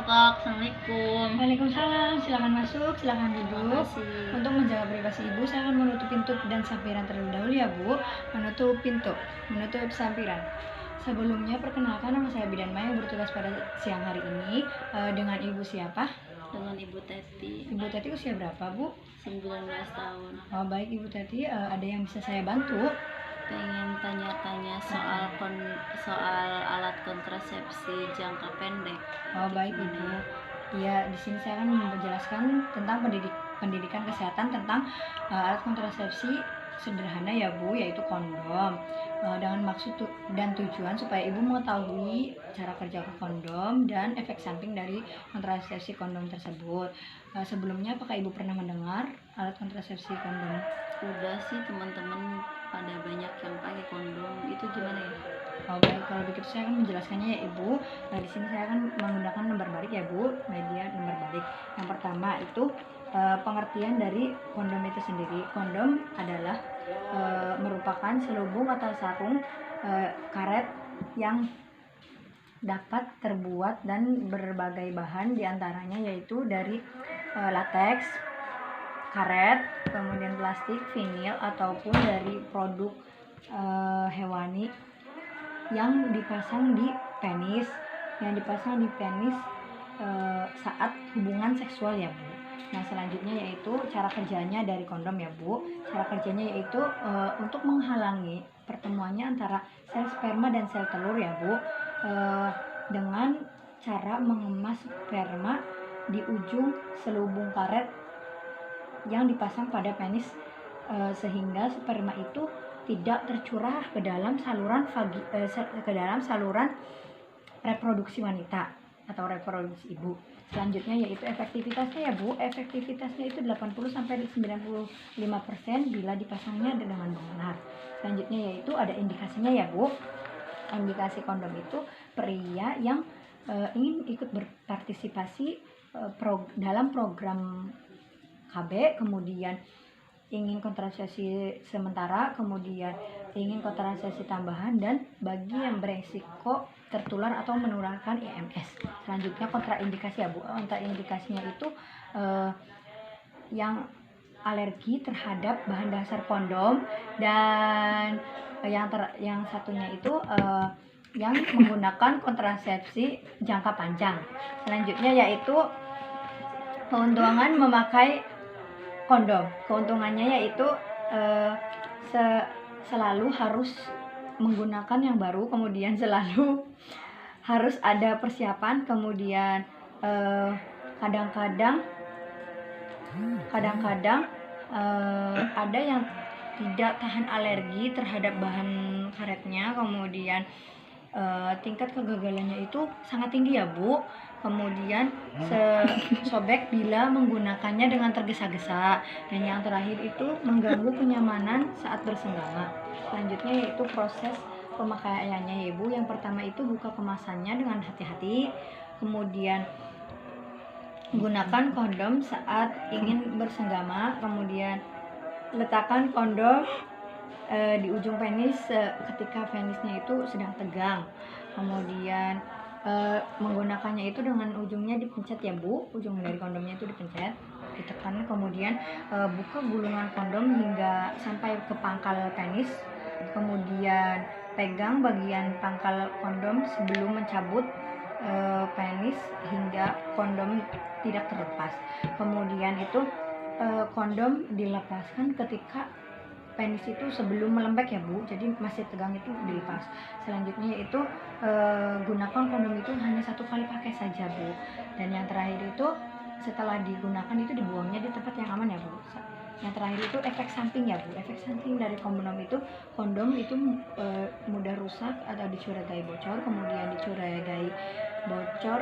Kak. Assalamualaikum. Waalaikumsalam, silakan masuk, silakan duduk. Makasih. Untuk menjaga privasi Ibu, saya akan menutup pintu dan sampiran terlebih dahulu ya Bu. Menutup pintu, menutup sampiran. Sebelumnya perkenalkan, nama saya Bidan Maya yang bertugas pada siang hari ini. Dengan Ibu siapa? Dengan Ibu Teti. Ibu Teti usia berapa Bu? 19 tahun. Oh baik Ibu Teti, ada yang bisa saya bantu? Pengen tanya-tanya soal alat kontrasepsi jangka pendek. Oh baik Ibu. Ya, di sini saya akan menjelaskan tentang pendidikan kesehatan tentang alat kontrasepsi sederhana ya Bu, yaitu kondom. Dengan maksud dan tujuan supaya Ibu mengetahui cara kerja kondom dan efek samping dari kontrasepsi kondom tersebut. Sebelumnya apakah Ibu pernah mendengar alat kontrasepsi kondom? Udah sih, teman-teman pada banyak yang pakai kondom. Itu gimana ya? Oh baik, kalau begitu saya akan menjelaskannya ya Ibu. Nah di sini saya akan menggunakan lembar barik ya Bu, media lembar barik. Yang pertama itu pengertian dari kondom itu sendiri. Kondom adalah merupakan selubung atau sarung karet yang dapat terbuat dan berbagai bahan, diantaranya yaitu dari lateks, karet, kemudian plastik, vinil, ataupun dari produk hewani yang dipasang di penis, saat hubungan seksual ya Bu. Nah selanjutnya yaitu cara kerjanya dari kondom ya Bu. Cara kerjanya yaitu untuk menghalangi pertemuannya antara sel sperma dan sel telur ya Bu, dengan cara mengemas sperma di ujung selubung karet yang dipasang pada penis, sehingga sperma itu tidak tercurah ke dalam saluran reproduksi wanita atau reproduksi ibu. Selanjutnya yaitu efektivitasnya ya Bu. Efektivitasnya itu 80-95% bila dipasangnya dengan benar. Selanjutnya yaitu ada indikasinya ya Bu. Indikasi kondom itu pria yang ingin ikut berpartisipasi dalam program KB, kemudian ingin kontrasepsi sementara, kemudian ingin kontrasepsi tambahan, dan bagi yang beresiko tertular atau menularkan IMS. Selanjutnya kontraindikasi ya Bu. Kontraindikasinya itu yang alergi terhadap bahan dasar kondom, dan yang satunya itu yang menggunakan kontrasepsi jangka panjang. Selanjutnya yaitu keuntungan memakai kondom. Keuntungannya yaitu selalu harus menggunakan yang baru, kemudian selalu harus ada persiapan, kemudian kadang-kadang ada yang tidak tahan alergi terhadap bahan karetnya, kemudian tingkat kegagalannya itu sangat tinggi ya Bu. Kemudian sobek bila menggunakannya dengan tergesa-gesa, dan yang terakhir itu mengganggu kenyamanan saat bersenggama. Selanjutnya yaitu proses pemakaiannya ya Bu. Yang pertama itu buka kemasannya dengan hati-hati, kemudian gunakan kondom saat ingin bersenggama, kemudian letakkan kondom di ujung penis ketika penisnya itu sedang tegang, kemudian menggunakannya itu dengan ujungnya dipencet ya Bu. Ujung dari kondomnya itu dipencet, ditekan, kemudian buka gulungan kondom hingga sampai ke pangkal penis, kemudian pegang bagian pangkal kondom sebelum mencabut penis hingga kondom tidak terlepas. Kemudian itu kondom dilepaskan ketika penis itu sebelum melembek ya Bu, jadi masih tegang itu dilepas. Selanjutnya yaitu gunakan kondom itu hanya 1 kali pakai saja Bu. Dan yang terakhir itu setelah digunakan itu dibuangnya di tempat yang aman ya Bu. Yang terakhir itu efek samping ya Bu. Efek samping dari kondom itu mudah rusak atau dicurigai bocor, kemudian dicurigai bocor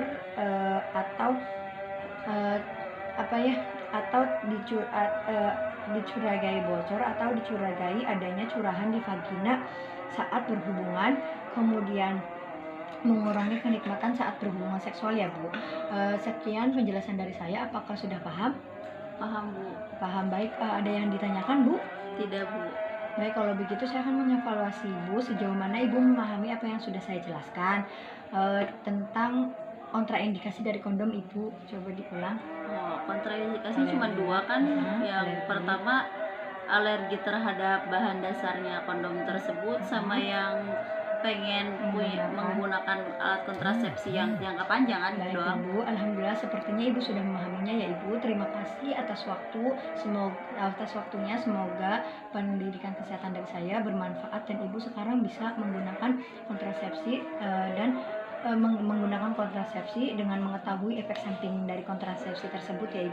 dicurigai bocor atau dicurigai adanya curahan di vagina saat berhubungan, kemudian mengurangi kenikmatan saat berhubungan seksual ya Bu. Sekian penjelasan dari saya, apakah sudah paham? Paham Bu. Paham, baik. Ada yang ditanyakan Bu? Tidak Bu. Baik, kalau begitu saya akan mengevaluasi Ibu sejauh mana Ibu memahami apa yang sudah saya jelaskan tentang kontraindikasi dari kondom Ibu? Coba diulang. Kontraindikasi Alergi. cuma 2 kan. Yang Alergi. pertama alergi terhadap bahan dasarnya kondom tersebut, sama yang pengen menggunakan alat kontrasepsi yang jangka panjang kan Baik doang. Ibu, alhamdulillah sepertinya Ibu sudah memahaminya ya Ibu. Terima kasih atas waktunya. Semoga pendidikan kesehatan dari saya bermanfaat dan Ibu sekarang bisa menggunakan kontrasepsi menggunakan kontrasepsi dengan mengetahui efek samping dari kontrasepsi tersebut ya Ibu.